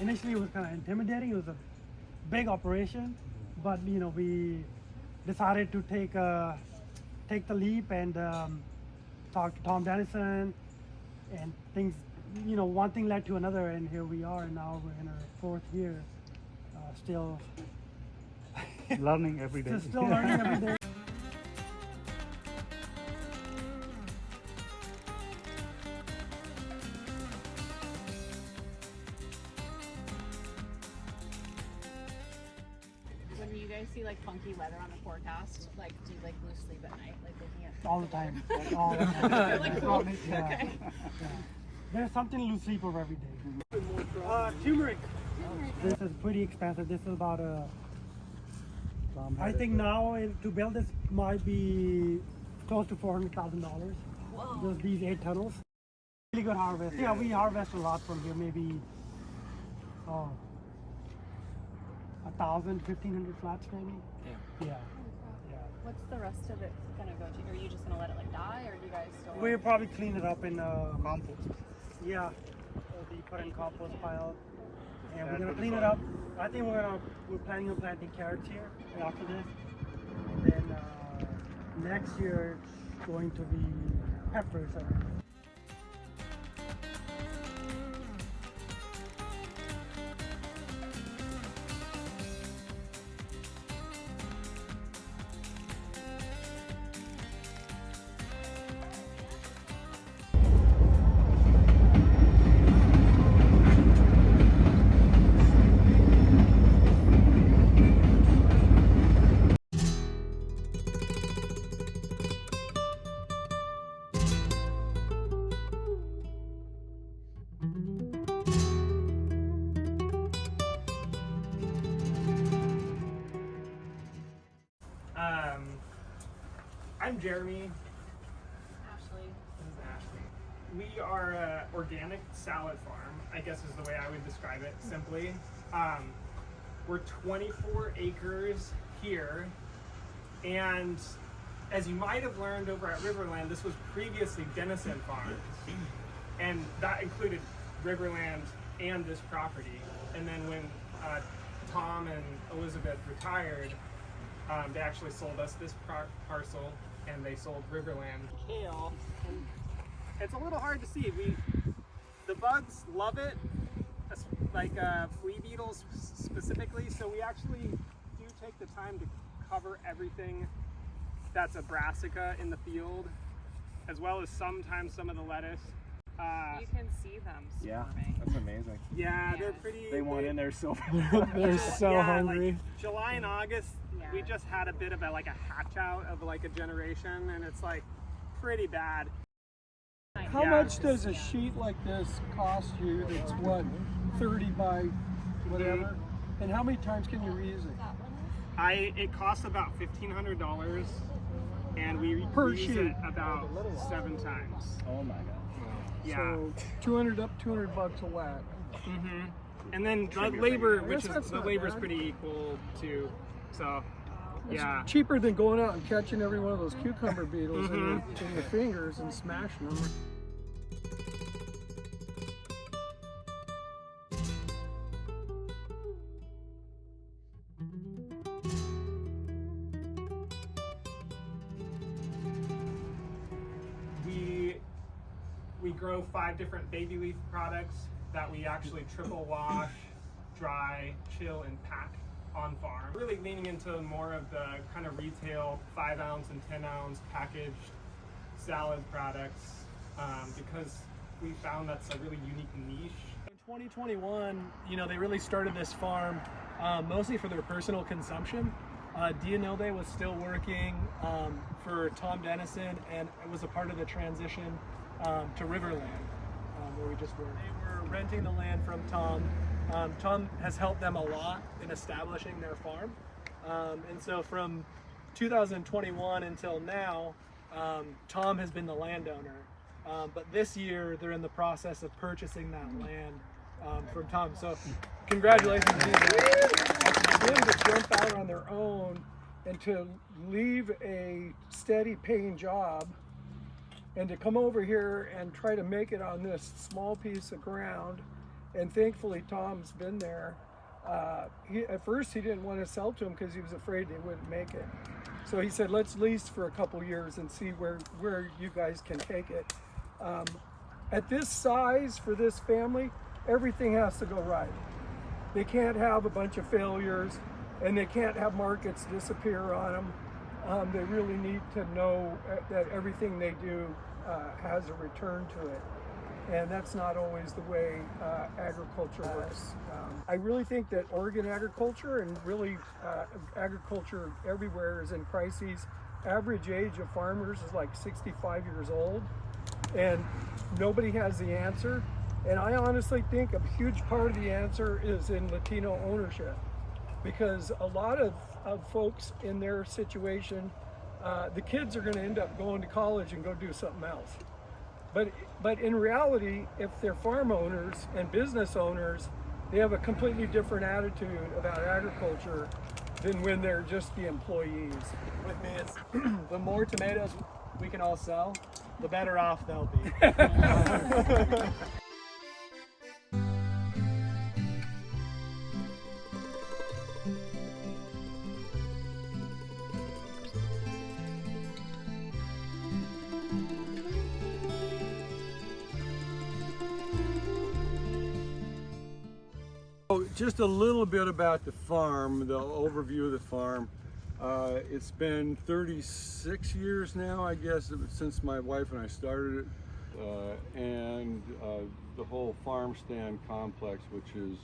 initially it was kind of intimidating. It was a big operation, but you know, we decided to take the leap and talk to Tom Dennison, and things, you know, one thing led to another, and here we are. And now we're in our 4th year, still learning every day. still learning every day. When you guys see like funky weather on the forecast, like do you like lose sleep at night, like looking at All the time. All the time. You're like, cool. Yeah. Okay. Yeah. There's something to lose sleep over every day. Turmeric. This is pretty expensive. This is about I think now to build this might be close to $400,000. Just these 8 tunnels. Really good harvest. Yeah, we harvest a lot from here. Maybe 1,000, 1,500 flats maybe. Yeah. What's the rest of it gonna go to? Are you just gonna let it like die, or do you guys still? We'll probably clean it up in Compost. yeah. We put in compost pile, and we're gonna clean it up. I think we're planning on planting carrots here after this. And then next year it's going to be peppers. I'm Jeremy. Ashley. This is Ashley. We are an organic salad farm, I guess is the way I would describe it simply. We're 24 acres here, and as you might have learned over at Riverland, this was previously Dennison Farms, and that included Riverland and this property. And then when Tom and Elizabeth retired, they actually sold us this parcel, and they sold Riverland. Kale, and it's a little hard to see. The bugs love it, like flea beetles specifically. So we actually do take the time to cover everything that's a brassica in the field, as well as sometimes some of the lettuce. You can see them swarming. That's amazing. Yeah, they're pretty. They want in there so They're so hungry. Like July and August, Yeah. we just had a bit of a hatch out of like a generation, and it's like pretty bad. How Yeah. much does a sheet like this cost you that's what, 30 by whatever? And how many times can you reuse it? It costs about $1,500, and we Per use sheet. it about 7 times. Oh my god. Yeah. So 200 up, $200 a whack. And then the labor, I which guess is that's the not labor's bad. pretty equal too. So It's yeah. cheaper than going out and catching every one of those cucumber beetles in your fingers and smashing them. We grow 5 different baby leaf products that we actually triple wash, dry, chill, and pack on farm. Really leaning into more of the kind of retail 5-ounce and 10-ounce packaged salad products because we found that's a really unique niche. In 2021, they really started this farm mostly for their personal consumption. Dionilde was still working for Tom Dennison, and it was a part of the transition to Riverland, where we just were. They were renting the land from Tom. Tom has helped them a lot in establishing their farm. And so from 2021 until now, Tom has been the landowner. But this year, they're in the process of purchasing that land from Tom. So congratulations to them to jump out on their own and to leave a steady paying job and to come over here and try to make it on this small piece of ground And thankfully Tom's been there. At first he didn't want to sell to him because he was afraid they wouldn't make it. So he said, let's lease for a couple years and see where you guys can take it. At this size for this family, everything has to go right. They can't have a bunch of failures, and they can't have markets disappear on them. They really need to know that everything they do has a return to it. And that's not always the way agriculture works. I really think that Oregon agriculture, and really agriculture everywhere, is in crises. Average age of farmers is like 65 years old, and nobody has the answer. And I honestly think a huge part of the answer is in Latino ownership, because a lot of folks in their situation, the kids are going to end up going to college and go do something else. But in reality, if they're farm owners and business owners, they have a completely different attitude about agriculture than when they're just the employees. With me, it's the more tomatoes we can all sell, the better off they'll be. Just a little bit about the farm, the overview of the farm. It's been 36 years now, I guess, since my wife and I started it. And the whole farm stand complex, which is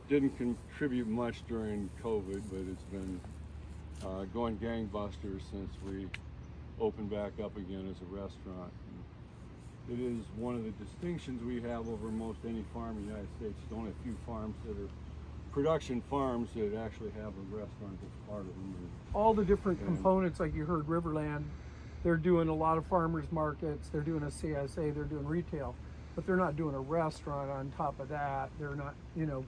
didn't contribute much during COVID, but it's been going gangbusters since we opened back up again as a restaurant. It is one of the distinctions we have over most any farm in the United States. There's only a few farms that are production farms that actually have a restaurant that's part of them. All the different components, like you heard Riverland, they're doing a lot of farmers markets, they're doing a CSA, they're doing retail, but they're not doing a restaurant on top of that. They're not, you know,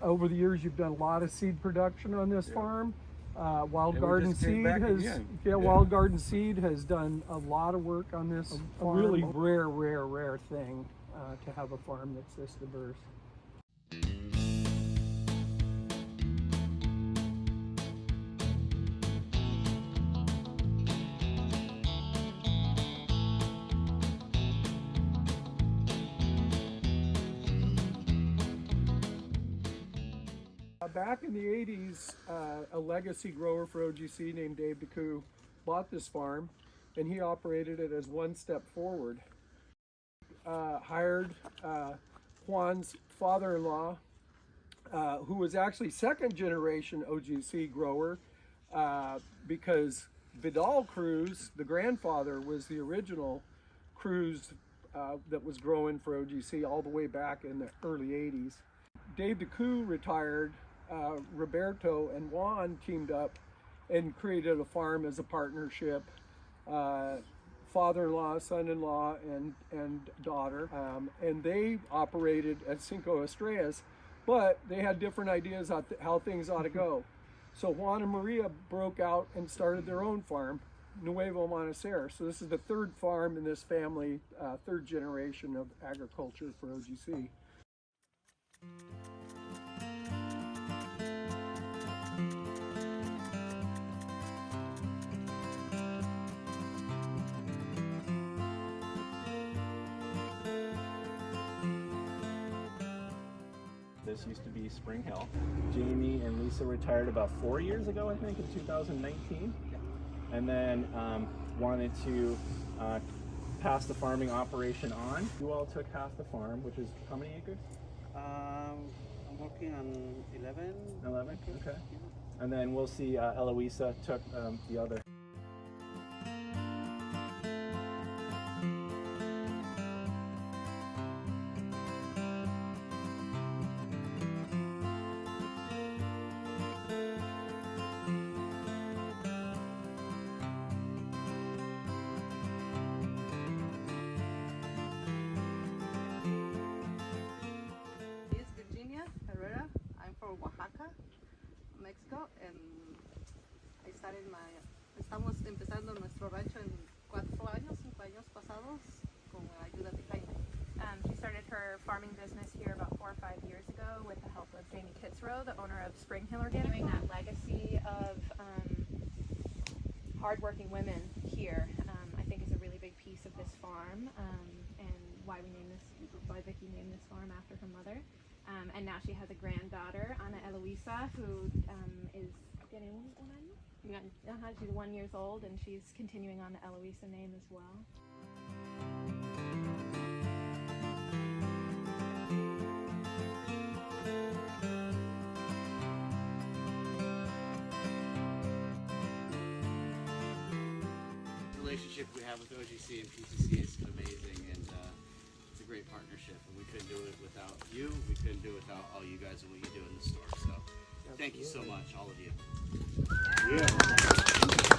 over the years you've done a lot of seed production on this farm. Wild Garden Seed has done a lot of work on this. A really rare thing to have a farm that's this diverse. Back in the 80s, a legacy grower for OGC named Dave DeCou bought this farm, and he operated it as one step forward. Hired Juan's father-in-law, who was actually second generation OGC grower, because Vidal Cruz, the grandfather, was the original Cruz that was growing for OGC all the way back in the early 80s. Dave DeCou retired. Roberto and Juan teamed up and created a farm as a partnership. Father-in-law, son-in-law, and daughter, and they operated at Cinco Estrellas, but they had different ideas on how things ought to go. So Juan and Maria broke out and started their own farm, Nuevo Monacer. So this is the third farm in this family, third generation of agriculture for OGC. This used to be Spring Hill. Jamie and Lisa retired about 4 years ago, I think, in 2019. And then wanted to pass the farming operation on. You all took half the farm, which is how many acres? I'm working on 11. 11, okay. And then we'll see Eloisa took the other. Mexico, and estamos empezando nuestro rancho en 4 años, 5 años pasados con la ayuda de Jaime. She started her farming business here about 4 or 5 years ago with the help of Jamie Kitzrow, the owner of Spring Hill Organic. Continuing that legacy of hardworking women here, I think is a really big piece of this farm, and why Vicky named this farm after her mother. And now she has a granddaughter, Ana Eloisa, who is getting she's 1 year old, and she's continuing on the Eloisa name as well. The relationship we have with OGC and PCC is amazing, and it's a great partnership, and we couldn't do it without you. We couldn't do it without all you guys and what you do in the store. So thank you so much, all of you. Yeah.